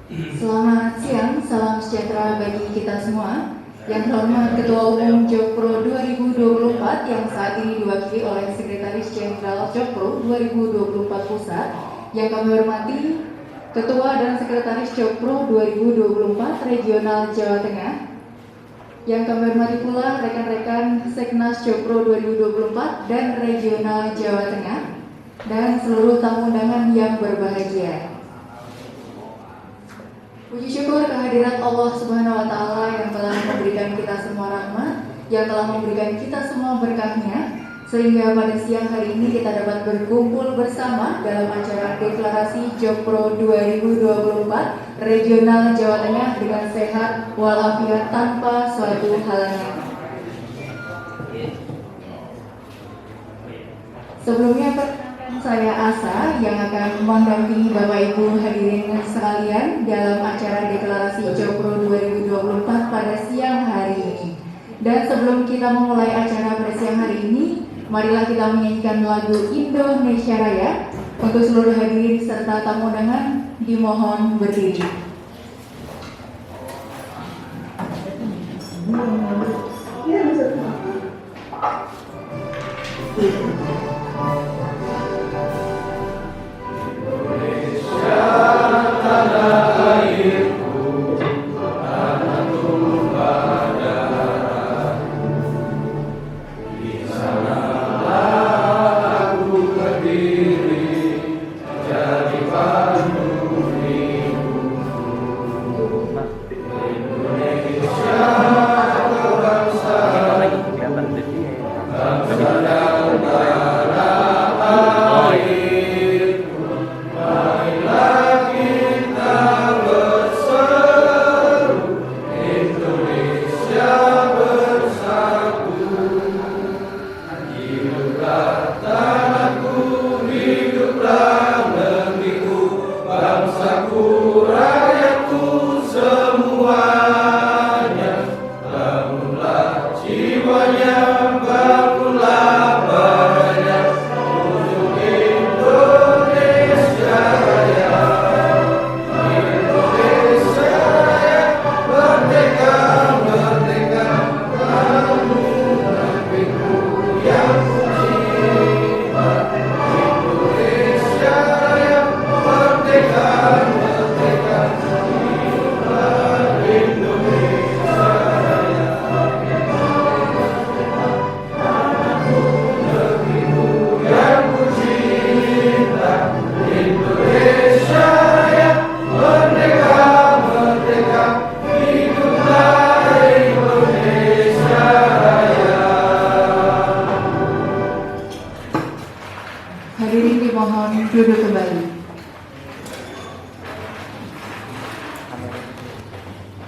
Selamat siang, salam sejahtera bagi kita semua. Yang terhormat Ketua Umum Jokpro 2024 yang saat ini diwakili oleh Sekretaris Jenderal Jokpro 2024 Pusat. Yang kami hormati Ketua dan Sekretaris Jokpro 2024 Regional Jawa Tengah. Yang kami hormati pula rekan-rekan Seknas Jokpro 2024 dan Regional Jawa Tengah dan seluruh tamu undangan yang berbahagia. Puji syukur kehadirat Allah Subhanahu wa Ta'ala yang telah memberikan kita semua rahmat, yang telah memberikan kita semua berkahnya, sehingga pada siang hari ini kita dapat berkumpul bersama dalam acara deklarasi Jokpro 2024 Regional Jawa Tengah dengan sehat walafiat tanpa suatu halangan. Sebelumnya saya Asa yang akan mendampingi Bapak Ibu hadirin sekalian dalam acara deklarasi Jokpro 2024 pada siang hari ini. Dan sebelum kita memulai acara pada siang hari ini, marilah kita menyanyikan lagu Indonesia Raya. Untuk seluruh hadirin serta tamu undangan dimohon berdiri. Hadirin dimohon duduk kembali.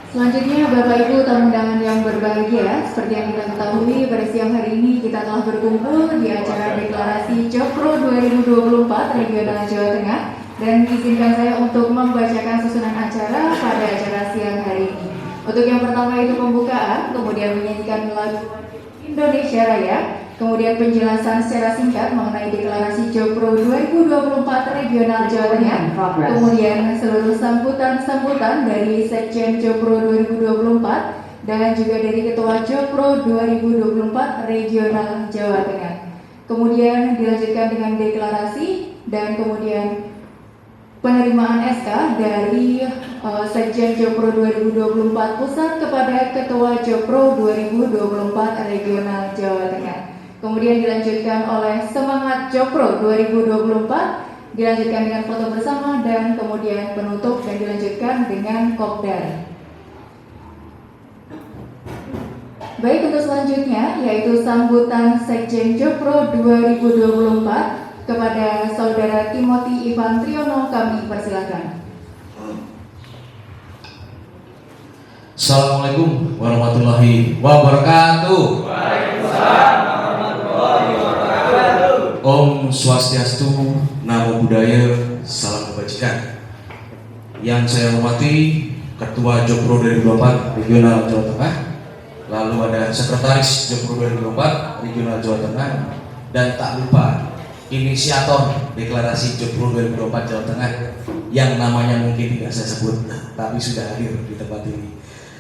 Selanjutnya Bapak Ibu tamu undangan yang berbahagia, seperti yang kita ketahui pada siang hari ini kita telah berkumpul di acara deklarasi Jokpro 2024 Regional Jawa Tengah, dan izinkan saya untuk membacakan susunan acara pada acara siang hari ini. Untuk yang pertama itu pembukaan, kemudian menyanyikan lagu Indonesia Raya, kemudian penjelasan secara singkat mengenai deklarasi Jokpro 2024 Regional Jawa Tengah, kemudian seluruh sambutan dari Sekjen Jokpro 2024 dan juga dari Ketua Jokpro 2024 Regional Jawa Tengah. Kemudian dilanjutkan dengan deklarasi dan kemudian penerimaan SK dari Sekjen Jokpro 2024 Pusat kepada Ketua Jokpro 2024 Regional Jawa Tengah. Kemudian dilanjutkan oleh Semangat Jokpro 2024, dilanjutkan dengan foto bersama dan kemudian penutup dan dilanjutkan dengan kopdar. Baik, untuk selanjutnya yaitu sambutan Sekjen Jokpro 2024 kepada Saudara Timothy Ivan Triono, kami persilakan. Assalamualaikum warahmatullahi wabarakatuh. Waalaikumsalam warahmatullahi wabarakatuh. Om Swastiastu, Namo Buddhaya, salam kebajikan. Yang saya hormati Ketua Jokpro 2024 Regional Jawa Tengah, lalu ada Sekretaris Jokpro 2024 Regional Jawa Tengah, dan tak lupa inisiator deklarasi Jokpro 2024 Jawa Tengah, yang namanya mungkin tidak saya sebut, tapi sudah hadir di tempat ini.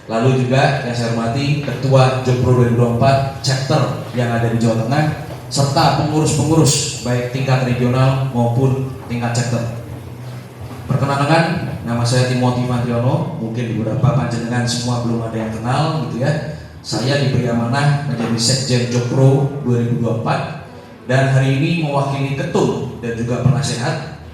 Lalu juga yang saya hormati Ketua Jokpro 2024 chapter yang ada di Jawa Tengah, serta pengurus-pengurus baik tingkat regional maupun tingkat chapter. Perkenalkan, nama saya Timothy Mantriono. Mungkin beberapa panjenengan semua belum ada yang kenal gitu ya. Saya diberi amanah menjadi Sekjen Jokpro 2024 dan hari ini mewakili ketum dan juga penasehat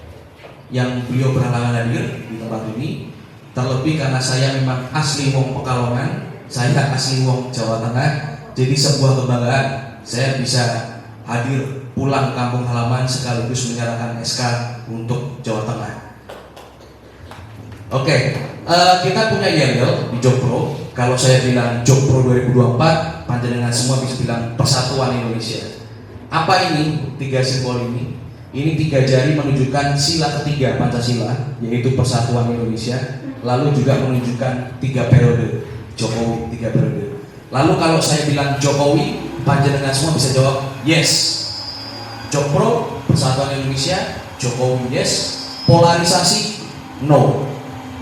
yang beliau berhalangan hadir di tempat ini. Terlebih karena saya memang asli wong Pekalongan, saya asli wong Jawa Tengah, jadi sebuah kebanggaan saya bisa hadir pulang kampung halaman sekaligus menyerahkan SK untuk Jawa Tengah. Oke, kita punya yel di Jokpro. Kalau saya bilang Jokpro 2024, panjenengan semua bisa bilang Persatuan Indonesia. Apa ini 3 simbol ini? Ini 3 jari menunjukkan sila ketiga Pancasila, yaitu Persatuan Indonesia. Lalu juga menunjukkan 3 periode Jokowi, 3 periode. Lalu kalau saya bilang Jokowi, panjenengan semua bisa jawab yes. Jokpro, Persatuan Indonesia, Jokowi yes. Polarisasi no,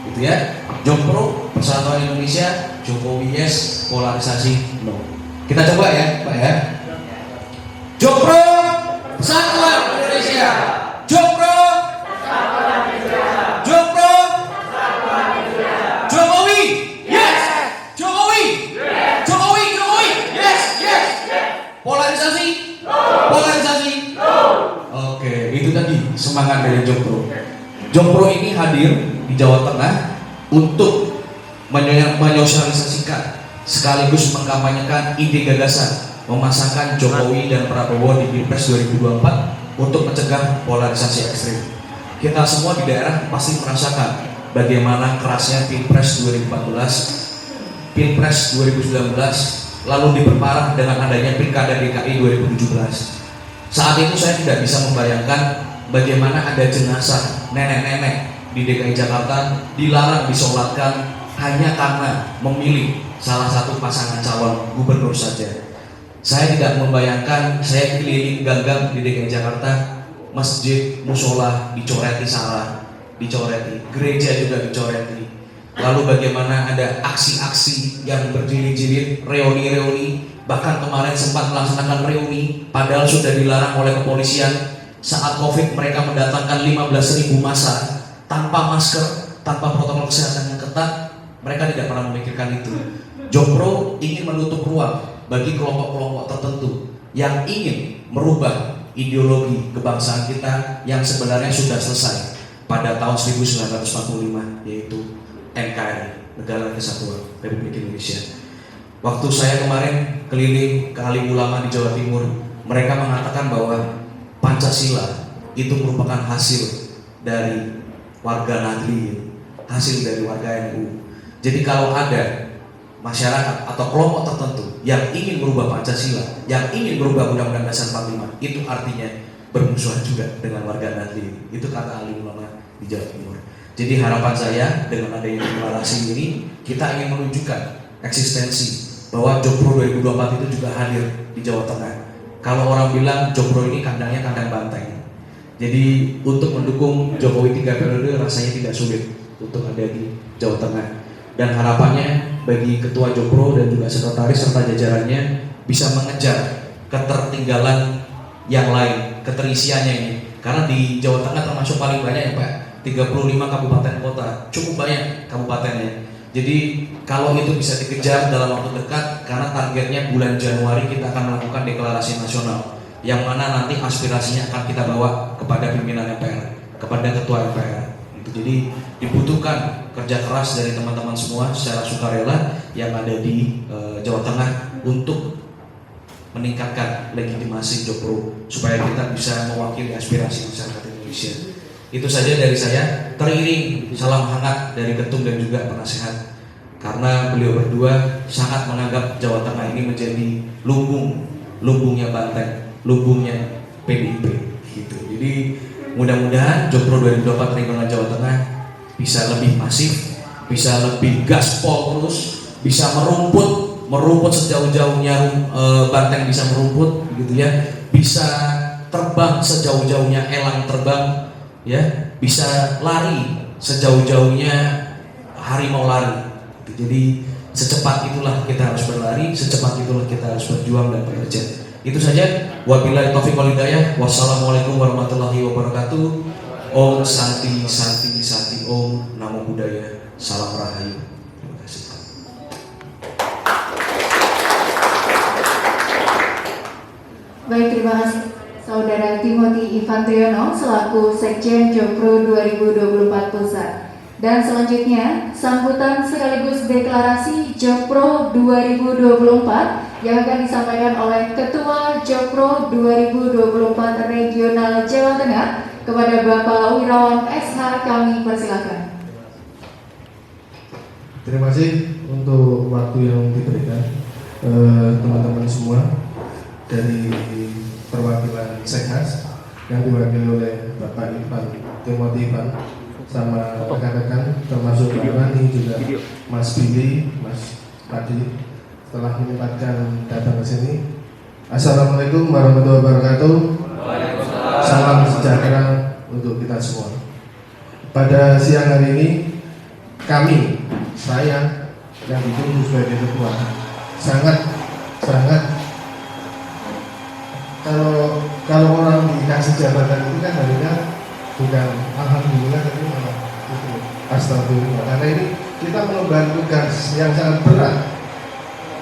gitu ya. Jokpro, Persatuan Indonesia, Jokowi yes. Polarisasi no. Kita coba ya, Pak ya. Jokpro, Persatuan Indonesia. Jokpro, Jokpro, Jokowi, yes. Jokowi, Jokowi, Jokowi, yes, yes. Polarisasi, polarisasi. Oke, itu tadi semangat dari Jokpro. Jokpro ini hadir di Jawa Tengah untuk menyosialisasikan sekaligus mengkampanyekan ide gagasan memasangkan Jokowi dan Prabowo di Pilpres 2024 untuk mencegah polarisasi ekstrim. Kita semua di daerah pasti merasakan bagaimana kerasnya Pilpres 2014, Pilpres 2019, lalu diperparah dengan adanya Pilkada DKI 2017. Saat itu saya tidak bisa membayangkan bagaimana ada jenazah nenek-nenek di DKI Jakarta dilarang disolatkan hanya karena memilih salah satu pasangan calon gubernur saja. Saya tidak membayangkan saya keliling gang-gang di DKI Jakarta, masjid, musola dicoreti salah, dicoreti, gereja juga dicoreti. Lalu bagaimana ada aksi-aksi yang berjilid-jilid, reuni-reuni, bahkan kemarin sempat melaksanakan reuni, padahal sudah dilarang oleh kepolisian. Saat COVID mereka mendatangkan 15.000 massa tanpa masker, tanpa protokol kesehatan yang ketat. Mereka tidak pernah memikirkan itu. Jokpro ingin menutup ruang bagi kelompok-kelompok tertentu yang ingin merubah ideologi kebangsaan kita yang sebenarnya sudah selesai pada tahun 1945, yaitu NKRI, Negara Kesatuan Republik Indonesia. Waktu saya kemarin keliling ke alim ulama di Jawa Timur, mereka mengatakan bahwa Pancasila itu merupakan hasil dari warga Nahdliyin, hasil dari warga NU. Jadi kalau ada masyarakat atau kelompok tertentu yang ingin merubah Pancasila, yang ingin merubah Undang-Undang Dasar 45, itu artinya bermusuhan juga dengan warga Nahdliyin. Itu kata alim ulama di Jawa Timur. Jadi harapan saya dengan adanya deklarasi ini, kita ingin menunjukkan eksistensi bahwa Jokpro 2024 itu juga hadir di Jawa Tengah. Kalau orang bilang Jokpro ini kandangnya kandang banteng. Jadi untuk mendukung Jokowi 3 periode rasanya tidak sulit untuk ada di Jawa Tengah. Dan harapannya bagi Ketua Jokpro dan juga sekretaris serta jajarannya bisa mengejar ketertinggalan yang lain, keterisiannya ini. Karena di Jawa Tengah termasuk paling banyak ya Pak, 35 kabupaten kota, cukup banyak kabupatennya. Jadi kalau itu bisa dikejar dalam waktu dekat, karena targetnya bulan Januari kita akan melakukan deklarasi nasional, yang mana nanti aspirasinya akan kita bawa kepada pimpinan MPR, kepada Ketua MPR. Jadi dibutuhkan kerja keras dari teman-teman semua secara sukarela yang ada di Jawa Tengah untuk meningkatkan legitimasi Jokpro supaya kita bisa mewakili aspirasi masyarakat Indonesia. Itu saja dari saya, teriring salam hangat dari ketum dan juga penasehat, karena beliau berdua sangat menganggap Jawa Tengah ini menjadi lumbungnya Banteng, lumbungnya PDIP gitu. Jadi mudah-mudahan Jokpro 2024 regional Jawa Tengah bisa lebih masif, bisa lebih gaspol terus, bisa merumput sejauh-jauhnya Banteng bisa merumput gitu ya, bisa terbang sejauh-jauhnya elang terbang ya, bisa lari sejauh-jauhnya harimau lari. Jadi secepat itulah kita harus berlari, secepat itulah kita harus berjuang dan bekerja. Itu saja. Wabillahi taufiq wal hidayah. Wassalamualaikum warahmatullahi wabarakatuh. Om Santi Santi Santi Om Namo Buddhaya. Salam Rahayu. Terima kasih. Baik, terima kasih Saudara Timothy Ivan Triyono selaku Sekjen Jokpro 2024 Pusat. Dan selanjutnya sambutan sekaligus deklarasi Jokpro 2024 yang akan disampaikan oleh Ketua Jokpro 2024 Regional Jawa Tengah kepada Bapak Wirawan SH, kami persilakan. Terima kasih untuk waktu yang diberikan teman-teman semua dari perwakilan Seknas yang diwakili oleh Bapak Timothy Ivan sama rekan-rekan termasuk Mbak Rani juga Mas Billy, Mas Padi telah menyempatkan datang ke sini. Assalamualaikum warahmatullahi wabarakatuh. Salam sejahtera untuk kita semua. Pada siang hari ini saya yang ditunjuk sebagai ketua sangat kalau orang dikasih jabatan itu kan harusnya bukan alhamdulillah tapi malah itu astagfirullah, karena ini kita mengemban tugas yang sangat berat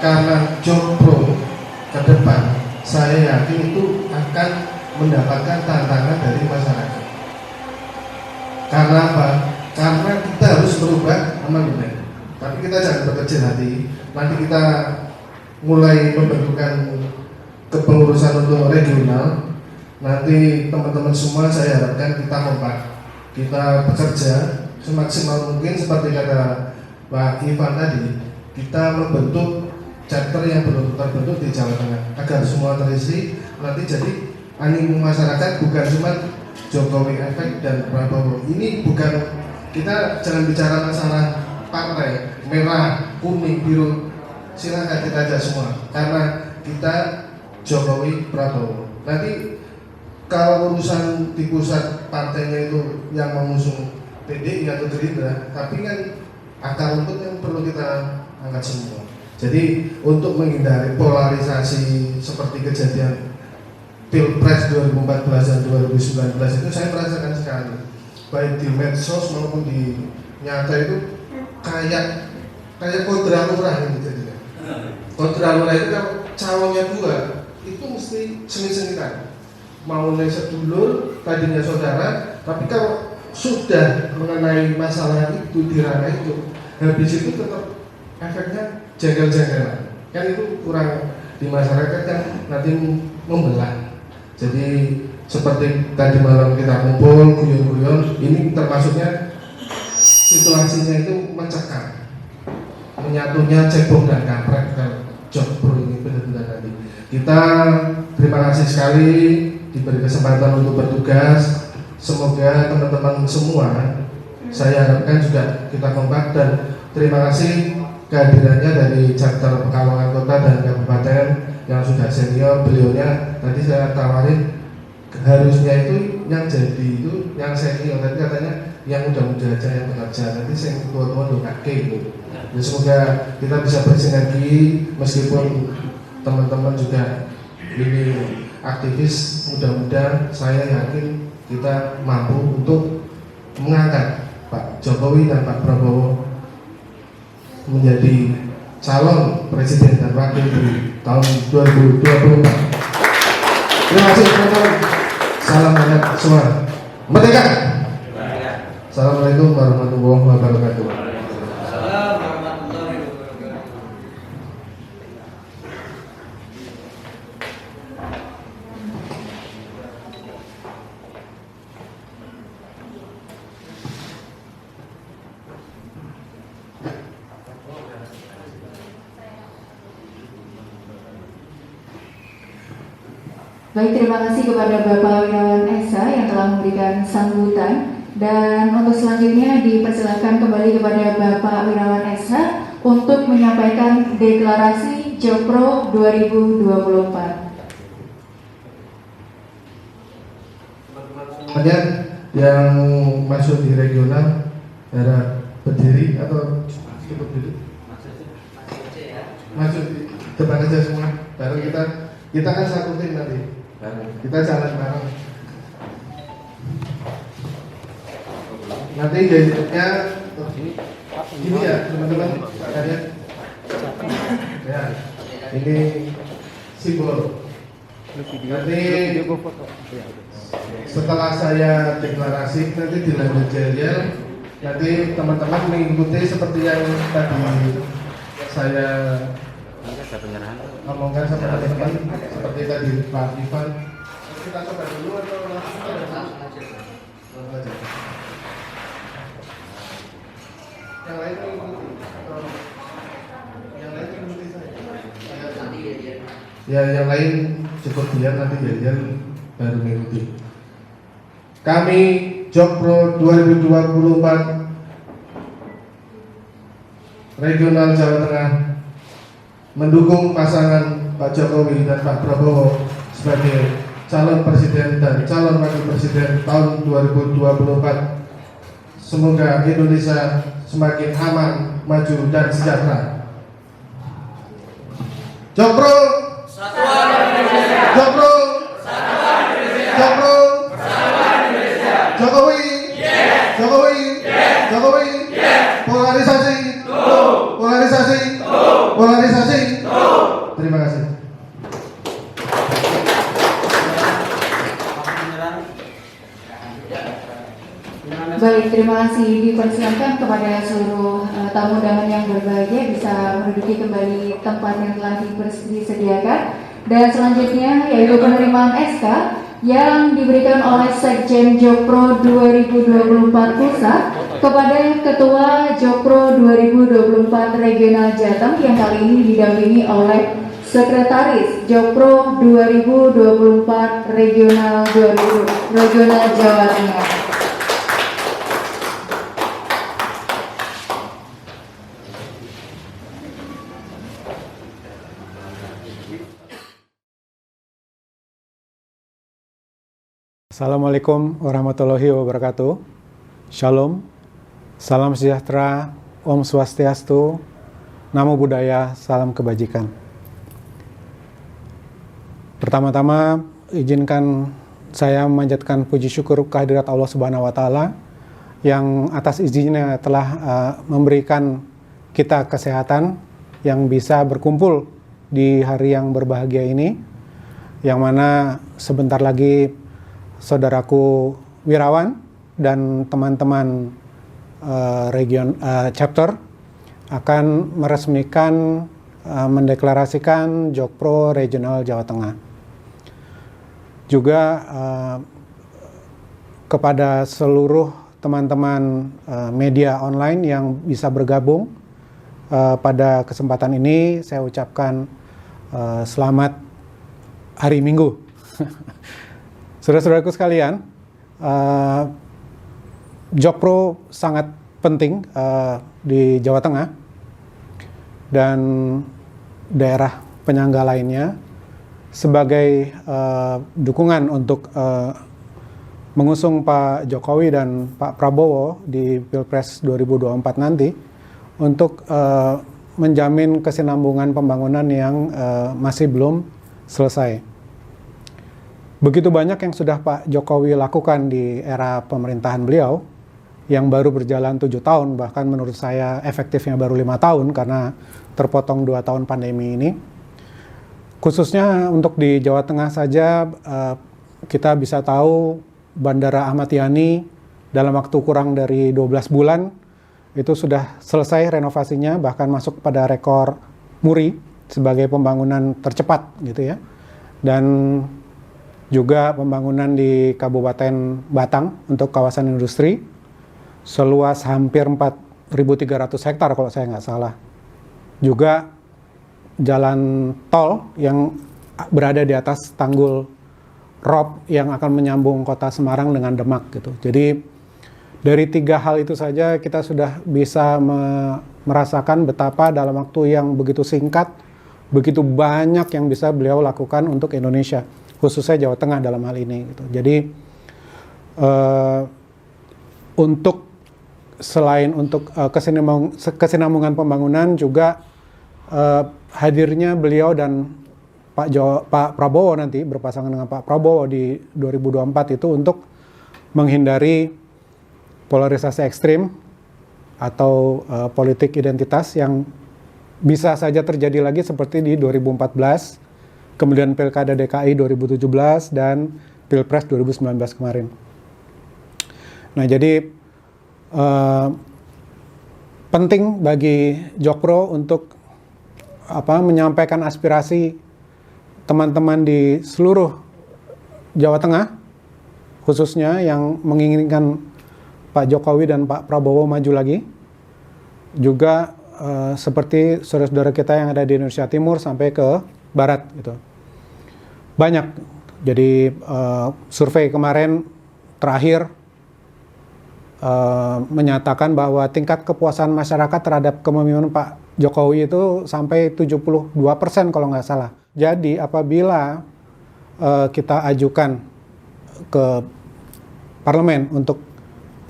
karena Jokpro ke depan saya yakin itu akan mendapatkan tantangan dari masyarakat. Karena apa? Karena kita harus merubah amandemen. Tapi kita jangan berkecil hati. Nanti kita mulai membentukkan kepengurusan untuk regional. Nanti teman-teman semua saya harapkan kita kompak, kita bekerja semaksimal mungkin seperti kata Pak Ivan tadi. Kita membentuk chapter yang belum terbentuk di Jawa Tengah agar semua terisi. Nanti jadi animo masyarakat bukan cuma Jokowi efek dan Prabowo. Ini bukan, kita jangan bicara masalah partai merah, kuning, biru. Silakan kita aja semua karena kita Jokowi Prabowo. Nanti kalau urusan di pusat partainya itu yang mengusung PDI atau Gerindra, tapi kan akar rumput yang perlu kita angkat semua. Jadi untuk menghindari polarisasi seperti kejadian Pilpres 2014 dan 2019 itu saya merasakan sekali, baik di medsos maupun di nyata itu kayak kontra lurah ini jadinya. Kontra lurah itu kalau calonnya dua itu mesti seni-senitan. Maunya sedulur, tadinya saudara, tapi kalau sudah mengenai masalah itu di ranah itu, habis itu tetap efeknya jengkel-jengkelan. Kan itu kurang di masyarakat kan nanti membelah. Jadi seperti tadi malam kita kumpul guyon-guyon, ini termasuknya situasinya itu mencekam, menyatunya cebong dan kampret kalau Jokpro ini benar-benar nanti. Kita terima kasih sekali diberi kesempatan untuk bertugas. Semoga teman-teman semua, saya harapkan juga kita kompak, dan terima kasih kehadirannya dari chapter Pekalongan Kota dan Kabupaten yang sudah senior. Beliaunya tadi saya tawarin harusnya itu yang jadi itu yang senior, tapi katanya yang muda-muda aja yang bekerja, nanti saya tua-tua udah kakek gitu. Jadi semoga kita bisa bersinergi meskipun teman-teman juga ini aktivis muda-muda. Saya yakin kita mampu untuk mengangkat Pak Jokowi dan Pak Prabowo menjadi calon presiden dan wakil di tahun 2024. Terima kasih teman-teman. Salam banyak semua. Merdeka. Assalamualaikum warahmatullahi wabarakatuh. Baik, terima kasih kepada Bapak Wirawan Esa yang telah memberikan sambutan. Dan untuk selanjutnya dipersilakan kembali kepada Bapak Wirawan Esa untuk menyampaikan deklarasi Jokpro 2024. Semuanya, yang masuk di regional daerah berdiri atau cukup berdiri? Masuk di depan aja semua. Baru kita kan satu tim nanti. Kita jalan bareng. Nanti jadinya ini ya teman-teman sekalian. Ya, ini simbol. Nanti setelah saya deklarasi nanti dilanjut yel-yel. Nanti teman-teman mengikuti seperti yang tadi saya ngomongkan sama teman-teman seperti tadi Pak Ivan. Kita coba dulu atau langsung aja? Yang lain mengikuti atau yang lain mengikuti saya? Ya, yang lain cukup diam nanti yel-yel baru mengikuti. Kami Jokpro 2024 Regional Jawa Tengah mendukung pasangan Pak Jokowi dan Pak Prabowo sebagai calon presiden dan calon wakil presiden tahun 2024. Semoga Indonesia semakin aman, maju dan sejahtera. Jokpro Satuan Indonesia. Jokpro Satuan Indonesia. Jokpro Satuan Indonesia. Jokowi Jokowi Jokowi polarisasi polarisasi polarisasi. Terima kasih. Baik, terima kasih. Dipersilakan kepada seluruh tamu undangan yang berbahagia bisa menduduki kembali tempat yang telah disediakan. Dan selanjutnya yaitu penerimaan SK yang diberikan oleh Sekjen Jokpro 2024 Pusat kepada Ketua Jokpro 2024 Regional Jateng yang kali ini didampingi oleh Sekretaris Jokpro 2024 Regional Jawa Tengah. Assalamualaikum warahmatullahi wabarakatuh. Shalom, salam sejahtera, Om Swastiastu, Namo Buddhaya, salam kebajikan. Pertama-tama izinkan saya memanjatkan puji syukur kehadirat Allah Subhanahu wa Ta'ala yang atas izinnya telah memberikan kita kesehatan yang bisa berkumpul di hari yang berbahagia ini, yang mana sebentar lagi saudaraku Wirawan dan teman-teman chapter akan meresmikan mendeklarasikan Jokpro Regional Jawa Tengah. Juga kepada seluruh teman-teman media online yang bisa bergabung pada kesempatan ini, saya ucapkan selamat hari Minggu. Saudara-saudaraku sekalian, Jokpro sangat penting di Jawa Tengah dan daerah penyangga lainnya sebagai dukungan untuk mengusung Pak Jokowi dan Pak Prabowo di Pilpres 2024 nanti untuk menjamin kesinambungan pembangunan yang masih belum selesai. Begitu banyak yang sudah Pak Jokowi lakukan di era pemerintahan beliau yang baru berjalan 7 tahun, bahkan menurut saya efektifnya baru 5 tahun karena terpotong 2 tahun pandemi ini. Khususnya untuk di Jawa Tengah saja kita bisa tahu Bandara Ahmad Yani dalam waktu kurang dari 12 bulan itu sudah selesai renovasinya, bahkan masuk pada rekor Muri sebagai pembangunan tercepat gitu ya. Dan juga pembangunan di Kabupaten Batang untuk kawasan industri seluas hampir 4.300 hektar kalau saya nggak salah. Juga jalan tol yang berada di atas tanggul Rob yang akan menyambung kota Semarang dengan Demak gitu. Jadi dari 3 hal itu saja kita sudah bisa merasakan betapa dalam waktu yang begitu singkat, begitu banyak yang bisa beliau lakukan untuk Indonesia, khususnya Jawa Tengah dalam hal ini gitu. Jadi untuk selain untuk kesinambungan pembangunan juga hadirnya beliau dan Pak Prabowo nanti berpasangan dengan Pak Prabowo di 2024 itu untuk menghindari polarisasi ekstrim atau politik identitas yang bisa saja terjadi lagi seperti di 2014, kemudian Pilkada DKI 2017 dan Pilpres 2019 kemarin. Nah, jadi penting bagi Jokpro untuk menyampaikan aspirasi teman-teman di seluruh Jawa Tengah, khususnya yang menginginkan Pak Jokowi dan Pak Prabowo maju lagi. Juga seperti saudara-saudara kita yang ada di Indonesia Timur sampai ke Barat gitu. Banyak. Jadi survei kemarin terakhir menyatakan bahwa tingkat kepuasan masyarakat terhadap kepemimpinan Pak Jokowi itu sampai 72% kalau nggak salah. Jadi apabila kita ajukan ke parlemen untuk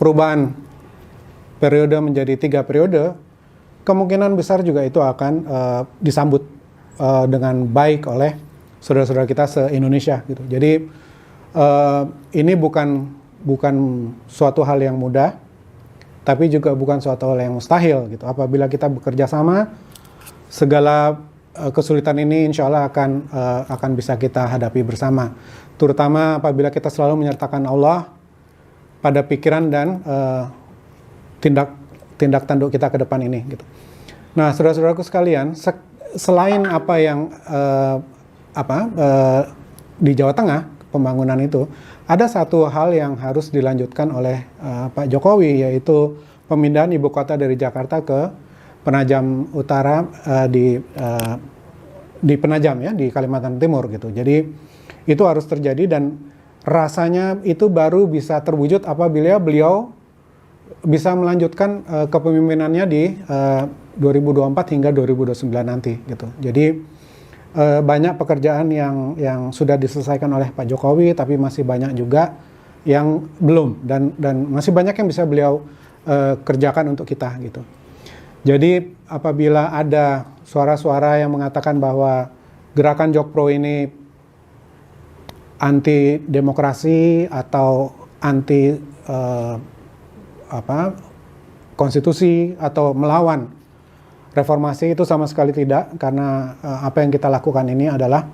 perubahan periode menjadi 3 periode, kemungkinan besar juga itu akan disambut dengan baik oleh saudara-saudara kita se-Indonesia gitu. Jadi ini bukan suatu hal yang mudah, tapi juga bukan suatu hal yang mustahil gitu. Apabila kita bekerja sama, segala kesulitan ini insya Allah akan bisa kita hadapi bersama. Terutama apabila kita selalu menyertakan Allah pada pikiran dan tindak tanduk kita ke depan ini gitu. Nah, saudara-saudaraku sekalian, selain apa yang di Jawa Tengah pembangunan itu, ada satu hal yang harus dilanjutkan oleh Pak Jokowi, yaitu pemindahan ibu kota dari Jakarta ke Penajam Utara di Penajam ya, di Kalimantan Timur gitu. Jadi itu harus terjadi dan rasanya itu baru bisa terwujud apabila beliau bisa melanjutkan kepemimpinannya di 2024 hingga 2029 nanti gitu. Jadi banyak pekerjaan yang sudah diselesaikan oleh Pak Jokowi, tapi masih banyak juga yang belum dan masih banyak yang bisa beliau kerjakan untuk kita gitu. Jadi apabila ada suara-suara yang mengatakan bahwa gerakan Jokpro ini anti demokrasi atau anti konstitusi atau melawan reformasi, itu sama sekali tidak, karena apa yang kita lakukan ini adalah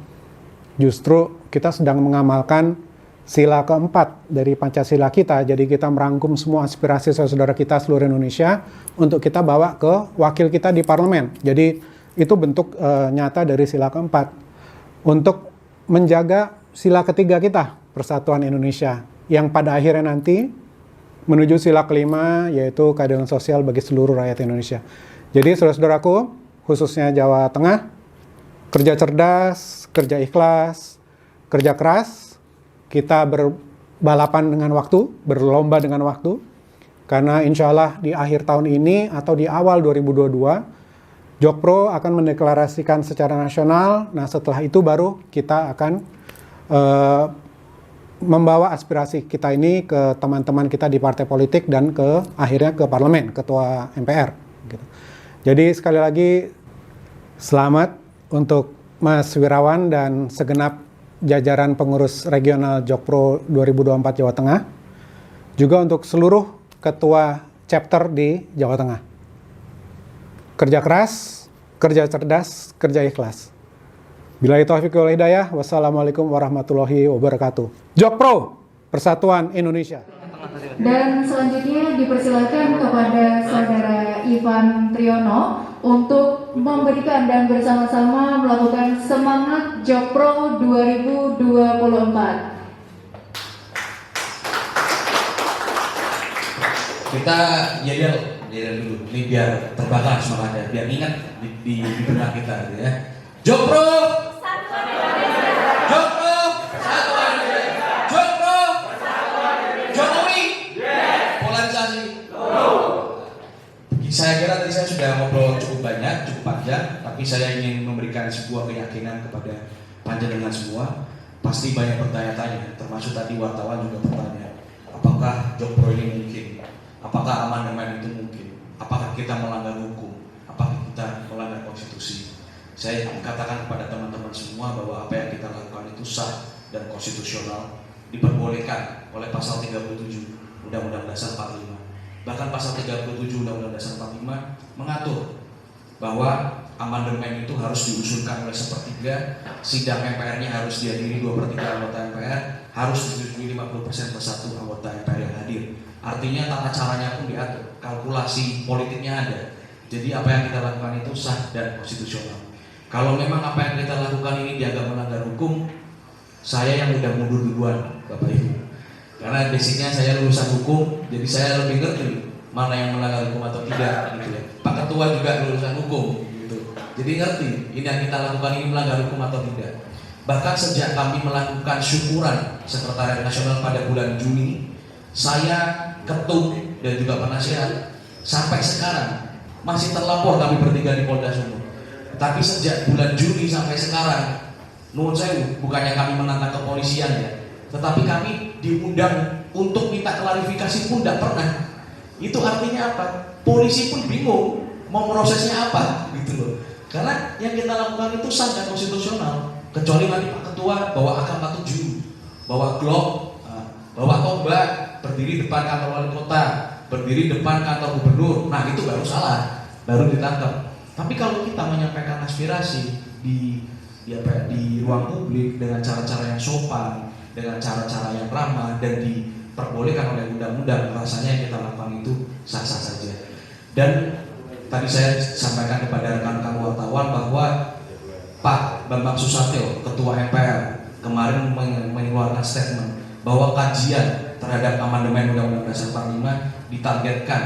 justru kita sedang mengamalkan sila keempat dari Pancasila kita. Jadi kita merangkum semua aspirasi saudara kita seluruh Indonesia untuk kita bawa ke wakil kita di parlemen. Jadi itu bentuk nyata dari sila keempat untuk menjaga sila ketiga kita, persatuan Indonesia, yang pada akhirnya nanti menuju sila kelima, yaitu keadilan sosial bagi seluruh rakyat Indonesia. Jadi saudara-saudaraku, khususnya Jawa Tengah, kerja cerdas, kerja ikhlas, kerja keras, kita berbalapan dengan waktu, berlomba dengan waktu, karena insya Allah di akhir tahun ini atau di awal 2022, Jokpro akan mendeklarasikan secara nasional. Nah, setelah itu baru kita akan membawa aspirasi kita ini ke teman-teman kita di partai politik dan akhirnya ke parlemen, ketua MPR gitu. Jadi sekali lagi selamat untuk Mas Wirawan dan segenap jajaran pengurus regional Jokpro 2024 Jawa Tengah, juga untuk seluruh ketua chapter di Jawa Tengah. Kerja keras, kerja cerdas, kerja ikhlas. Billahi taufiq wal hidayah. Wassalamualaikum warahmatullahi wabarakatuh. Jokpro, Persatuan Indonesia. Dan selanjutnya dipersilakan kepada Saudara Ivan Triyono untuk memberikan dan bersama-sama melakukan semangat Jokpro 2024. Kita jadil dulu, ini biar terbakar semangatnya, biar ingat di benak kita gitu ya. Jokpro, Jokpro, Jokpro, Jokowi, polarisasi. Saya kira tadi saya sudah ngobrol cukup banyak, cukup panjang, tapi saya ingin memberikan sebuah keyakinan kepada panjenengan semua. Pasti banyak bertanya-tanya, termasuk tadi wartawan juga bertanya, apakah Jokpro ini mungkin? Apakah amandemen itu mungkin? Apakah kita melanggar hukum? Apakah kita melanggar konstitusi? Saya katakan kepada teman-teman semua bahwa apa yang kita lakukan itu sah dan konstitusional, diperbolehkan oleh pasal 37 Undang-Undang Dasar 45. Bahkan pasal 37 Undang-Undang Dasar 45 mengatur bahwa amandemen itu harus diusulkan oleh sepertiga, sidang MPR-nya harus dihadiri 2/3 anggota MPR, harus disetujui 50% per 1 anggota MPR yang hadir. Artinya tata caranya pun diatur, kalkulasi politiknya ada. Jadi apa yang kita lakukan itu sah dan konstitusional. Kalau memang apa yang kita lakukan ini dianggap melanggar hukum, saya yang udah mundur duluan, Bapak Ibu. Karena basicnya saya lulusan hukum, jadi saya lebih ngerti mana yang melanggar hukum atau tidak, gitu ya. Pak Ketua juga lulusan hukum, gitu. Jadi ngerti ini yang kita lakukan ini melanggar hukum atau tidak. Bahkan sejak kami melakukan syukuran Sekretariat Nasional pada bulan Juni, saya, ketum dan juga penasihat sampai sekarang masih terlapor kami bertiga di Polda Sumut. Tapi sejak bulan Juni sampai sekarang, nuwun sewu, bukannya kami menantang kepolisian ya, tetapi kami diundang untuk minta klarifikasi pun tidak pernah. Itu artinya apa? Polisi pun bingung mau prosesnya apa, gitu loh. Karena yang kita lakukan itu sah dan konstitusional. Kecuali nanti Pak Ketua bawa AK-47, bawa Glock, bawa tombak, berdiri depan kantor wali kota, berdiri depan kantor gubernur. Nah itu baru salah, baru ditangkap. Tapi kalau kita menyampaikan aspirasi di ruang publik dengan cara-cara yang sopan, dengan cara-cara yang ramah dan diperbolehkan oleh undang-undang, rasanya yang kita lakukan itu sah-sah saja. Dan tadi saya sampaikan kepada rekan-rekan wartawan bahwa Pak Bambang Susatyo, Ketua MPR, kemarin mengeluarkan statement bahwa kajian terhadap amandemen Undang-Undang Dasar 45 ditargetkan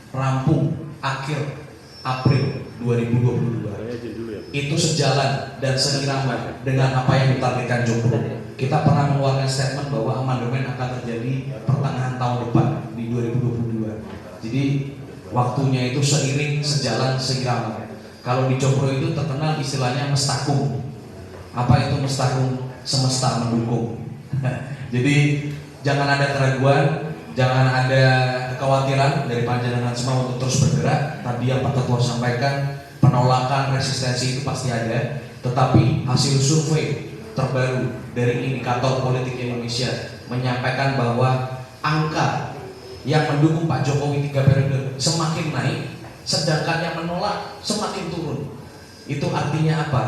rampung akhir April 2022. Itu sejalan dan seirama dengan apa yang ditargetkan Joko. Kita pernah mengeluarkan statement bahwa amandemen akan terjadi pertengahan tahun depan di 2022. Jadi waktunya itu seiring, sejalan, seirama. Kalau di Jokro itu terkenal istilahnya mestakung. Apa itu mestakung? Semesta mendukung. Jadi jangan ada keraguan, jangan ada kekhawatiran dari panjenengan semua untuk terus bergerak. Tadi yang Pak Ketua sampaikan, penolakan, resistensi itu pasti ada. Tetapi hasil survei terbaru dari Indikator Politik Indonesia menyampaikan bahwa angka yang mendukung Pak Jokowi 3 periode semakin naik, sedangkan yang menolak semakin turun. Itu artinya apa?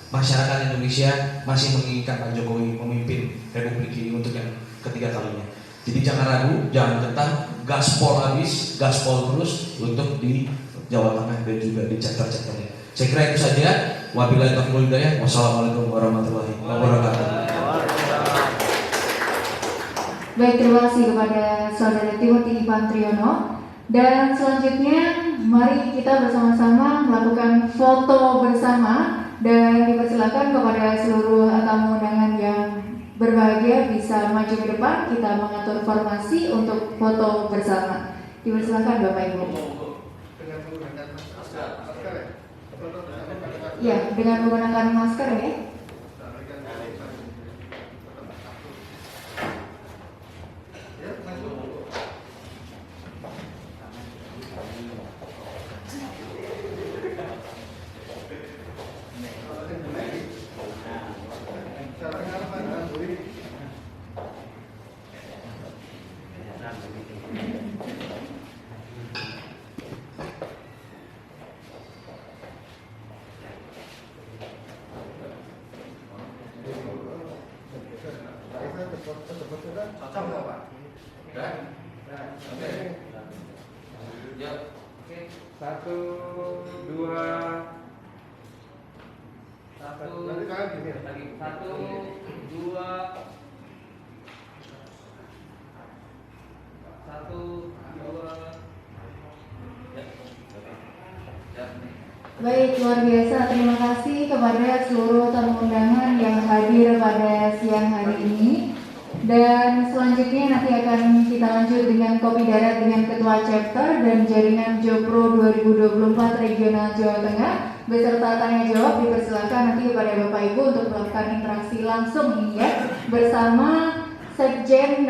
Masyarakat Indonesia masih menginginkan Pak Jokowi memimpin Republik ini untuk yang ketiga kalinya. Jadi jangan ragu, jangan gentar, gaspol habis, gaspol terus untuk di Jawa Tengah dan juga di chapter-chapternya. Saya kira itu saja. Wabillahi taufiq wal hidayah. Wassalamualaikum warahmatullahi wabarakatuh. Baik, terima kasih kepada Saudara Timothy Ivan Triyono. Dan selanjutnya mari kita bersama-sama melakukan foto bersama dan dipersilakan kepada seluruh tamu undangan yang berbahagia bisa maju ke depan. Kita mengatur formasi untuk foto bersama. Dipersilakan Bapak Ibu. Ya, dengan menggunakan masker ya. Baik, luar biasa. Terima kasih kepada seluruh tamu undangan yang hadir pada siang hari ini. Dan selanjutnya nanti akan kita lanjut dengan kopi darat dengan Ketua Chapter dan Jaringan Jopro 2024 Regional Jawa Tengah beserta tanya jawab. Dipersilakan nanti kepada Bapak Ibu untuk melakukan interaksi langsung ini ya bersama Sekjen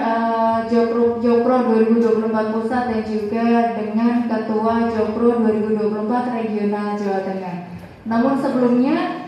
Jopro 2024 Pusat dan juga dengan Ketua Jopro 2024 Regional Jawa Tengah. Namun sebelumnya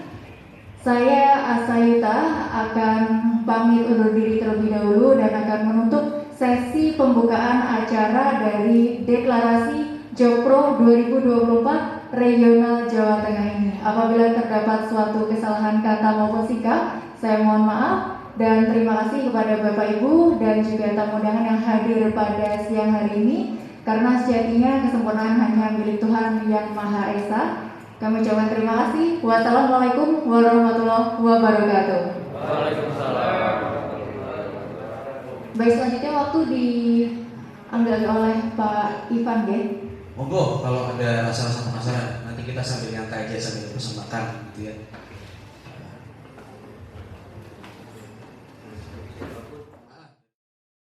saya Asayuta akan pamit undur diri terlebih dahulu dan akan menutup sesi pembukaan acara dari Deklarasi Jopro 2024 Regional Jawa Tengah ini. Apabila terdapat suatu kesalahan kata maupun sikap, saya mohon maaf dan terima kasih kepada Bapak Ibu dan juga tamu undangan yang hadir pada siang hari ini. Karena sejatinya kesempurnaan hanya milik Tuhan Yang Maha Esa. Kami ucapkan terima kasih. Wassalamualaikum warahmatullahi wabarakatuh. Waalaikumsalam. Baik, selanjutnya waktu diambil oleh Pak Ivan G. Monggo kalau ada rasa-rasa penasaran nanti kita sambil nyantai aja sambil pesan makan gitu ya.